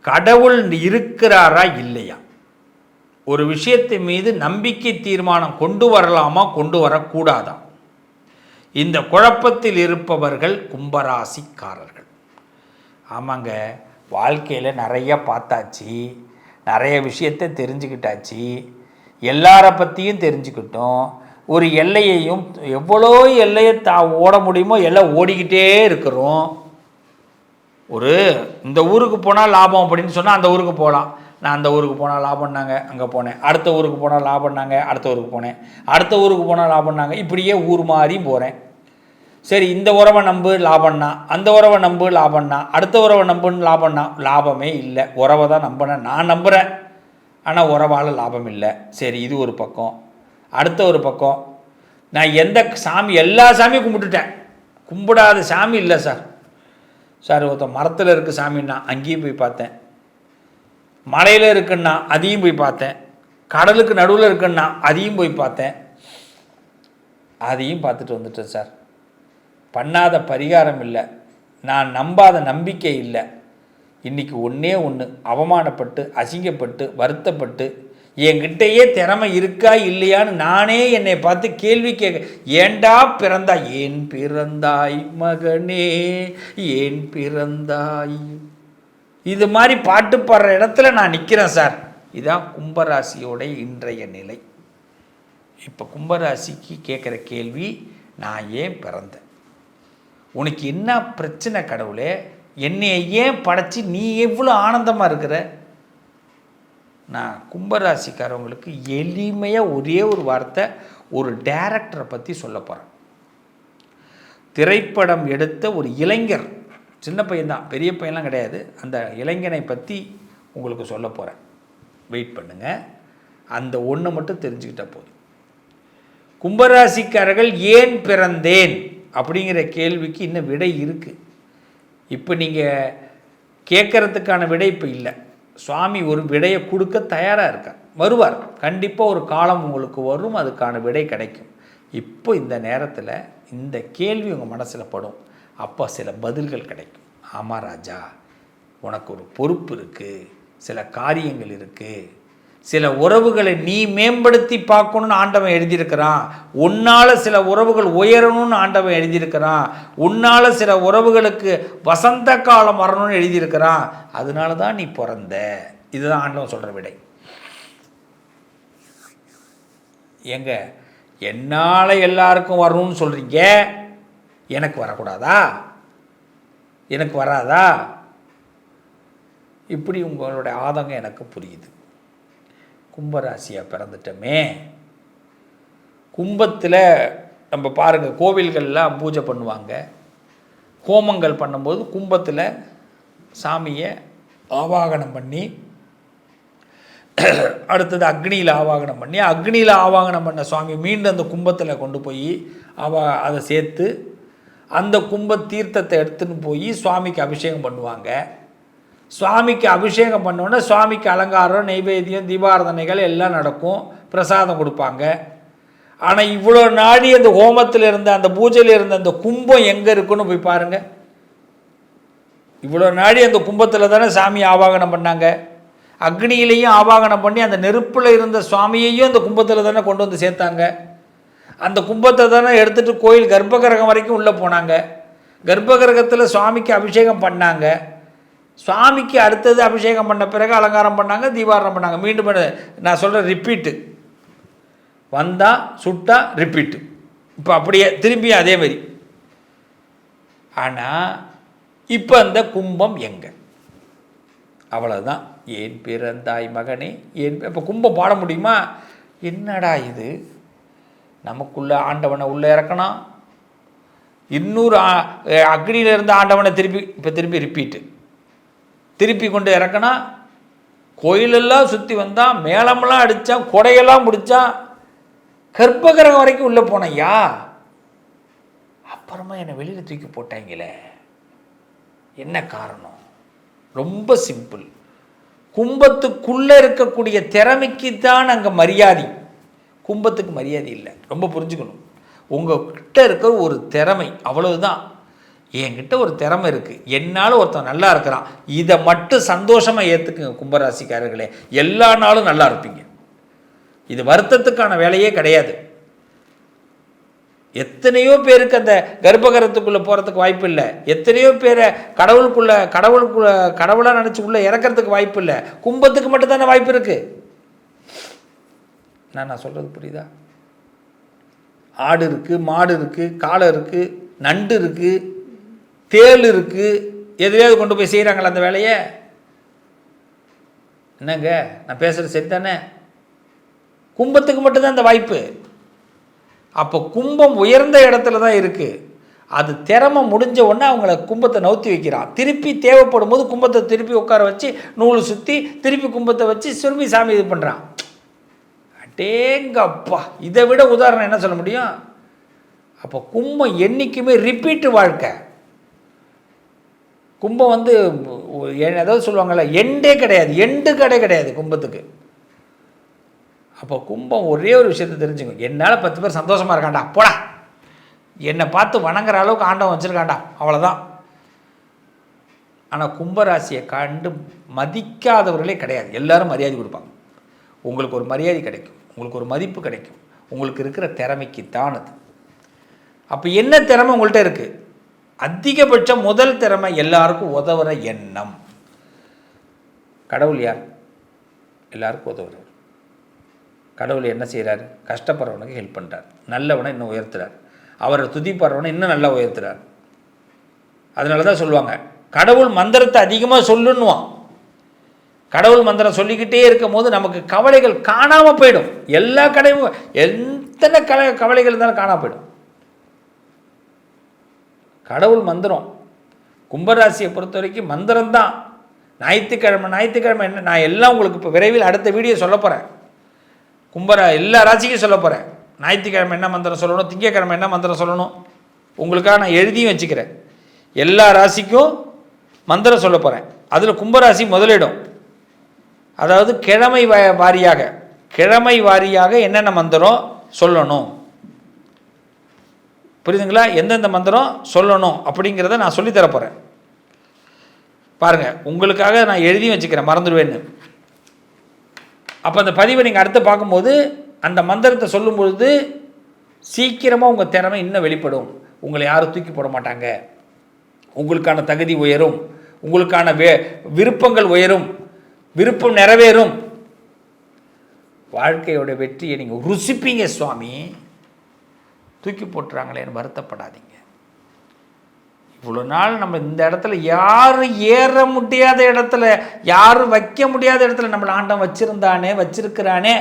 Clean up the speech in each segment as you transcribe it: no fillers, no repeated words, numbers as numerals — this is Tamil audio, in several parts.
கடவுள் இருக்கிறாரா இல்லையா, ஒரு விஷயத்தின் மீது நம்பிக்கை தீர்மானம் கொண்டு வரலாமா கொண்டு வரக்கூடாதா, இந்த குழப்பத்தில் இருப்பவர்கள் கும்பராசிக்காரர்கள். ஆமாங்க, வாழ்க்கையில் நிறைய பார்த்தாச்சு, நிறைய விஷயத்தை தெரிஞ்சுக்கிட்டாச்சு, எல்லாரை பற்றியும் தெரிஞ்சுக்கிட்டோம். ஒரு எல்லையையும் எவ்வளோ எல்லையை ஓட முடியுமோ எல்லாம் ஓடிக்கிட்டே இருக்கிறோம். ஒரு இந்த ஊருக்கு போனால் லாபம் அப்படின்னு சொன்னால் அந்த ஊருக்கு போகலாம். நான் அந்த ஊருக்கு போனால் லாபம்னாங்க, அங்கே போனேன். அடுத்த ஊருக்கு போனால் லாபம்னாங்க, அடுத்த ஊருக்கு போனேன். அடுத்த ஊருக்கு போனால் லாபம்னாங்க, இப்படியே ஊர் மாறியும் போகிறேன். சரி, இந்த உறவை நம்பு லாபம்னா, அந்த உறவை நம்பு லாபம்னா, அடுத்த உறவை நம்புன்னு லாபம்னா, லாபமே இல்லை. உறவை தான் நம்பினேன், நான் நம்புகிறேன், ஆனால் உறவால் லாபம் இல்லை. சரி, இது ஒரு பக்கம். அடுத்த ஒரு பக்கம், நான் எந்த சாமி எல்லா சாமியும் கும்பிட்டுட்டேன், கும்பிடாத சாமி இல்லை சார். சார், ஒருத்தர் மரத்தில் இருக்க சாமின்னா அங்கேயும் போய் பார்த்தேன், மலையில் இருக்குன்னா அதையும் போய் பார்த்தேன், கடலுக்கு நடுவில் இருக்குன்னா அதையும் போய் பார்த்தேன், அதையும் பார்த்துட்டு வந்துட்டேன் சார். பண்ணாத பரிகாரம் இல்லை, நான் நம்பாத நம்பிக்கை இல்லை. இன்றைக்கி ஒன்றே ஒன்று, அவமானப்பட்டு அசிங்கப்பட்டு வருத்தப்பட்டு என்கிட்டயே திறமை இருக்கா இல்லையான்னு நானே என்னை பார்த்து கேள்வி கேட்க, ஏண்டா பிறந்தாய், ஏன் பிறந்தாய் மகனே, ஏன் பிறந்தாய், இது மாதிரி பாட்டு பாடுற இடத்துல நான் நிற்கிறேன் சார். இதுதான் கும்பராசியோட இன்றைய நிலை. இப்போ கும்பராசிக்கு கேட்குற கேள்வி, நான் ஏன் பிறந்தேன், உனக்கு என்ன பிரச்சனை கடவுளே, என்னை ஏன் படைச்சி நீ எவ்வளோ ஆனந்தமாக இருக்கிற. நான் கும்பராசிக்காரவங்களுக்கு எளிமையாக ஒரே ஒரு வார்த்தை, ஒரு டைரக்டரை பற்றி சொல்ல போகிறேன். திரைப்படம் எடுத்த ஒரு இளைஞர், சின்ன பையன்தான், பெரிய பையன்லாம் கிடையாது, அந்த இளைஞனை பற்றி உங்களுக்கு சொல்ல போகிறேன். வெயிட் பண்ணுங்கள், அந்த ஒன்று மட்டும் தெரிஞ்சுக்கிட்டால் போதும். கும்பராசிக்காரர்கள் ஏன் பிறந்தேன் அப்படிங்கிற கேள்விக்கு இன்னும் விடை இருக்குது. இப்போ நீங்கள் கேட்குறதுக்கான விடை இப்போ இல்லை. சுவாமி ஒரு விடையை கொடுக்க தயாராக இருக்கார், வருவார். கண்டிப்பாக ஒரு காலம் உங்களுக்கு வரும், அதுக்கான விடை கிடைக்கும். இப்போ இந்த நேரத்தில் இந்த கேள்வி உங்கள் மனசில் படும், அப்போ சில பதில்கள் கிடைக்கும். ஆமாம் ராஜா, உனக்கு ஒரு பொறுப்பு இருக்குது, சில காரியங்கள் இருக்குது, சில உறவுகளை நீ மேம்படுத்தி பார்க்கணுன்னு ஆண்டவன் எழுதியிருக்கிறான், உன்னால் சில உறவுகள் உயரணும்னு ஆண்டவன் எழுதியிருக்கிறான், உன்னால் சில உறவுகளுக்கு வசந்த காலம் வரணும்னு எழுதியிருக்கிறான், அதனால தான் நீ பிறந்த. இதுதான் ஆண்டவன் சொல்கிற விடை. ஏங்க, என்னால் எல்லாருக்கும் வரணும்னு சொல்கிறீங்க, எனக்கு வரக்கூடாதா, எனக்கு வராதா, இப்படி உங்களுடைய ஆதங்கம் எனக்கு புரியுது. கும்பராசியாக பிறந்துட்டோமே. கும்பத்தில் நம்ம பாருங்கள், கோவில்கள்லாம் பூஜை பண்ணுவாங்க, ஹோமங்கள் பண்ணும்போது கும்பத்தில் சாமியை ஆவாகனம் பண்ணி, அடுத்தது அக்னியில் ஆவாகனம் பண்ணி, அக்னியில் ஆவாகனம் பண்ண சுவாமி மீண்டும் அந்த கும்பத்தில் கொண்டு போய் அதை சேர்த்து அந்த கும்ப தீர்த்தத்தை எடுத்துன்னு போய் சுவாமிக்கு அபிஷேகம் பண்ணுவாங்க. சுவாமிக்கு அபிஷேகம் பண்ணோன்னே சுவாமிக்கு அலங்காரம், நைவேத்தியம், தீபாராதனைகள் எல்லாம் நடக்கும், பிரசாதம் கொடுப்பாங்க. ஆனால் இவ்வளோ நாடி அந்த ஹோமத்தில் இருந்த அந்த பூஜையில் இருந்த அந்த கும்பம் எங்கே இருக்குன்னு போய் பாருங்கள். இவ்வளோ நாடி அந்த கும்பத்தில் தானே சாமி ஆவாகனம் பண்ணாங்க, அக்னியிலையும் ஆவாகனம் பண்ணி அந்த நெருப்பில் இருந்த சுவாமியையும் அந்த கும்பத்தில் தானே கொண்டு வந்து சேர்த்தாங்க. அந்த கும்பத்தை தானே எடுத்துகிட்டு கோயில் கர்ப்பகிரகம் வரைக்கும் உள்ளே போனாங்க, கர்ப்பகிரகத்தில் சுவாமிக்கு அபிஷேகம் பண்ணாங்க. சுவாமிக்கு அடுத்தது அபிஷேகம் பண்ண பிறகு அலங்காரம் பண்ணாங்க, தீபாரணம் பண்ணாங்க. மீண்டும் நான் சொல்கிறேன், ரிப்பீட்டு, வந்தால் சுட்டா ரிப்பீட்டு. இப்போ அப்படியே திரும்பி அதே மாதிரி. ஆனால் இப்போ அந்த கும்பம் எங்கே, அவ்வளோதான். ஏன் பிறந்தாய் மகனே, ஏன். இப்போ கும்பம் பாட முடியுமா? என்னடா இது, நமக்குள்ளே ஆண்டவனை உள்ளே இறக்கணும், இன்னொரு அக்னியில் இருந்த ஆண்டவனை திருப்பி ரிப்பீட்டு, திருப்பி கொண்டு இறக்கினா, கோயிலெல்லாம் சுற்றி வந்தான், மேளமெல்லாம் அடித்தான், கொடையெல்லாம் முடித்தான், கர்ப்பகிரகம் வரைக்கும் உள்ளே போனையா, அப்புறமா என்னை வெளியில் தூக்கி போட்டாங்களே, என்ன காரணம்? ரொம்ப சிம்பிள். கும்பத்துக்குள்ளே இருக்கக்கூடிய திறமைக்கு தான் அங்கே மரியாதை, கும்பத்துக்கு மரியாதை இல்லை. ரொம்ப புரிஞ்சுக்கணும். உங்கள்கிட்ட இருக்கிற ஒரு திறமை, அவ்வளவுதான். என்கிட்ட ஒரு திறமை இருக்குது, என்னால் ஒருத்தன் நல்லா இருக்கிறான், இதை மட்டும் சந்தோஷமாக ஏற்றுக்குங்க கும்பராசிக்காரர்களே. எல்லா நாளும் நல்லா இருப்பீங்க. இது வருத்தத்துக்கான வேலையே கிடையாது. எத்தனையோ பேருக்கு அந்த கர்ப்பகிரகத்துக்குள்ளே போகிறதுக்கு வாய்ப்பு இல்லை. எத்தனையோ பேரை கடவுளாக நினச்சி உள்ளே இறக்கிறதுக்கு வாய்ப்பு இல்லை. கும்பத்துக்கு மட்டும்தானே வாய்ப்பு இருக்குது. நான் சொல்கிறது புரியுதா? ஆடு இருக்குது, மாடு இருக்குது, காளை இருக்குது, நண்டு இருக்குது, தேள் இருக்குது. எதுலையாவது கொண்டு போய் செய்கிறாங்களா அந்த வேலையை? என்னங்க நான் பேசுகிறது சரிதானே? கும்பத்துக்கு மட்டும்தான் அந்த வாய்ப்பு. அப்போ கும்பம் உயர்ந்த இடத்துல தான் இருக்குது. அது திறமை முடிஞ்ச உடனே அவங்கள கும்பத்தை நவுத்தி வைக்கிறான். திருப்பி தேவைப்படும் போது கும்பத்தை திருப்பி உட்கார வச்சு நூல் சுற்றி திருப்பி கும்பத்தை வச்சு சுரும்பி சாமி இது பண்ணுறான். அடேங்கப்பா, இதை விட உதாரணம் என்ன சொல்ல முடியும்? அப்போ கும்பம் என்றைக்குமே ரிப்பீட்டு வாழ்க்கை. கும்பம் வந்து ஏதாவது சொல்லுவாங்கள்ல, எண்டே கிடையாது, எண்டு கிடையாது கும்பத்துக்கு. அப்போ கும்பம் ஒரே ஒரு விஷயத்தை தெரிஞ்சுக்கும், என்னால் 10 பேர் சந்தோஷமாக இருக்காண்டா, போடா, என்னை பார்த்து வணங்குற அளவுக்கு ஆண்டவன் வச்சுருக்காண்டா, அவ்வளோதான். ஆனால் கும்பராசியை கண்டு மதிக்காதவர்களே கிடையாது. எல்லாரும் மரியாதை கொடுப்பாங்க. உங்களுக்கு ஒரு மரியாதை கிடைக்கும், உங்களுக்கு ஒரு மதிப்பு கிடைக்கும், உங்களுக்கு இருக்கிற திறமைக்கு தான் அது. அப்போ என்ன திறமை உங்கள்கிட்ட இருக்குது? அதிகபட்சம் முதல் திறமை எல்லாருக்கும் உதவுற எண்ணம். கடவுள் யார்? எல்லாருக்கும் உதவுறார். கடவுள் என்ன செய்கிறார்? கஷ்டப்படுறவனுக்கு ஹெல்ப் பண்ணுறார், நல்லவனை இன்னும் உயர்த்துறார், அவரை துதிப்படுறவனை இன்னும் நல்லா உயர்த்துறார். அதனால தான் சொல்லுவாங்க, கடவுள் மந்திரத்தை அதிகமாக சொல்லுன்னுவான். கடவுள் மந்திரம் சொல்லிக்கிட்டே இருக்கும் போது நமக்கு கவலைகள் காணாமல் போயிடும். எல்லா எத்தனை கவலைகள் இருந்தாலும் காணாமல் போயிடும். கடவுள் மந்திரம் கும்பராசியை பொறுத்த வரைக்கும் மந்திரம்தான். ஞாயிற்றுக்கிழமை என்ன, நான் எல்லாம் உங்களுக்கு இப்போ விரைவில் அடுத்த வீடியோ சொல்ல போகிறேன். எல்லா ராசிக்கும் சொல்ல போகிறேன். ஞாயிற்றுக்கிழமை என்ன மந்திரம் சொல்லணும், திங்கக்கிழமை என்ன மந்திரம் சொல்லணும், உங்களுக்காக நான் எழுதியும் வச்சுக்கிறேன். எல்லா ராசிக்கும் மந்திரம் சொல்ல போகிறேன். அதில் கும்பராசி முதலிடம். அதாவது கிழமை வாரியாக என்னென்ன மந்திரம் சொல்லணும், புரியுதுங்களா? எந்தெந்த மந்திரம் சொல்லணும் அப்படிங்கிறத நான் சொல்லித்தர போகிறேன். பாருங்கள், உங்களுக்காக நான் எழுதியும் வச்சுக்கிறேன், மறந்துடுவேன்னு. அப்போ அந்த பதிவை நீங்கள் அடுத்து பார்க்கும்போது அந்த மந்திரத்தை சொல்லும் பொழுது சீக்கிரமாக உங்கள் திறமை இன்னும் வெளிப்படும். உங்களை யாரும் தூக்கி போட மாட்டாங்க. உங்களுக்கான தகுதி உயரும், உங்களுக்கான விருப்பங்கள் உயரும், விருப்பம் நிறைவேறும். வாழ்க்கையோட வெற்றியை நீங்கள் ருசிப்பீங்க. சுவாமி தூக்கி போட்டுறாங்களேன்னு வருத்தப்படாதீங்க. இவ்வளோ நாள் நம்ம இந்த இடத்துல யாரும் ஏற முடியாத இடத்துல, யாரும் வைக்க முடியாத இடத்துல நம்மளை ஆண்டம் வச்சிருக்கிறானே,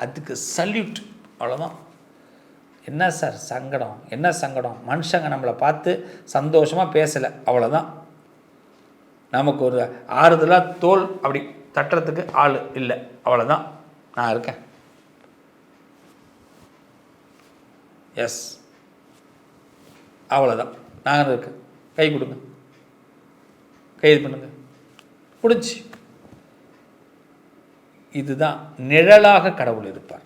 அதுக்கு சல்யூட். அவ்வளோதான். என்ன சார் சங்கடம், என்ன சங்கடம்? மனுஷங்க நம்மளை பார்த்து சந்தோஷமாக பேசலை, அவ்வளோதான். நமக்கு ஒரு ஆறுதலாக தோல் அப்படி தட்டுறதுக்கு ஆள் இல்லை, அவ்வளோதான். நான் இருக்கேன். எஸ், அவ்வளோதான். நாங்கள் இருக்கேன். கை கொடுங்க, கைது பண்ணுங்க, பிடிச்சி. இதுதான் நிழலாக கடவுள் இருப்பார்.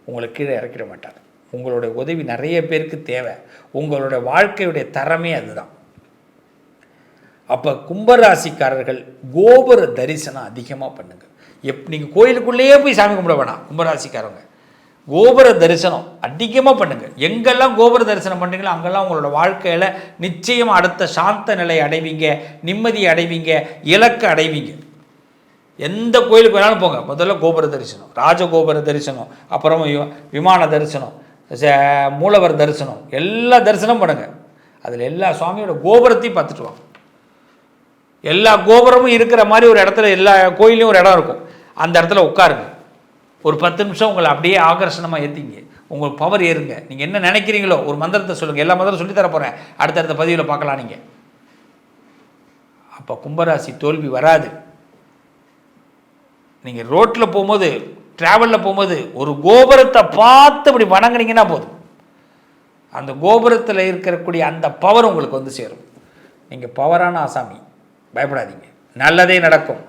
உங்களை கீழே இறக்கிட மாட்டார். உங்களுடைய உதவி நிறைய பேருக்கு தேவை. உங்களுடைய வாழ்க்கையுடைய தரமே அதுதான். அப்போ கும்பராசிக்காரர்கள் கோபுர தரிசனம் அதிகமாக பண்ணுங்கள். நீங்கள் கோயிலுக்குள்ளேயே போய் சாமி கும்பிட வேணாம். கும்பராசிக்காரங்க கோபுர தரிசனம் அதிகமாக பண்ணுங்கள். எங்கெல்லாம் கோபுர தரிசனம் பண்ணுறீங்களோ அங்கெல்லாம் உங்களோட வாழ்க்கையில் நிச்சயம் அடுத்த சாந்த நிலை அடைவீங்க, நிம்மதி அடைவீங்க, இலக்கு அடைவீங்க. எந்த கோயிலுக்கு வேணாலும் போங்க, முதல்ல கோபுர தரிசனம், ராஜகோபுர தரிசனம், அப்புறம் விமான தரிசனம், மூலவர் தரிசனம், எல்லா தரிசனம் பண்ணுங்கள். அதில் எல்லா சுவாமியோட கோபுரத்தையும் பார்த்துட்டு வாங்க. எல்லா கோபுரமும் இருக்கிற மாதிரி ஒரு இடத்துல, எல்லா கோயிலையும் ஒரு இடம் இருக்கும், அந்த இடத்துல உட்காருங்க. ஒரு 10 நிமிஷம் உங்களை அப்படியே ஆகர்ஷணமாக ஏற்றிங்க, உங்களுக்கு பவர் ஏறுங்க. நீங்கள் என்ன நினைக்கிறீங்களோ ஒரு மந்திரத்தை சொல்லுங்கள். எல்லா மந்திரம் சொல்லித்தர போகிறேன், அடுத்தடுத்த பதிவில் பார்க்கலாம். நீங்கள் அப்போ கும்பராசி தோல்வி வராது. நீங்கள் ரோட்டில் போகும்போது, ட்ராவலில் போகும்போது ஒரு கோபுரத்தை பார்த்து அப்படி வணங்குனீங்கன்னா போதும், அந்த கோபுரத்தில் இருக்கக்கூடிய அந்த பவர் உங்களுக்கு வந்து சேரும். நீங்கள் பவரான ஆசாமி, பயப்படாதீங்க, நல்லதே நடக்கும்.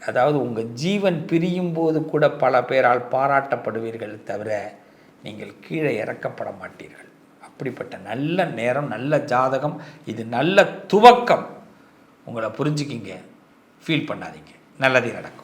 அதாவது உங்கள் ஜீவன் பிரியும் போது கூட பல பேரால் பாராட்டப்படுவீர்கள் தவிர நீங்கள் கீழே இறக்கப்பட மாட்டீர்கள். அப்படிப்பட்ட நல்ல நேரம், நல்ல ஜாதகம், இது நல்ல துவக்கம். உங்களை புரிஞ்சுக்கிங்க, ஃபீல் பண்ணாதீங்க, நல்லதே நடக்கும்.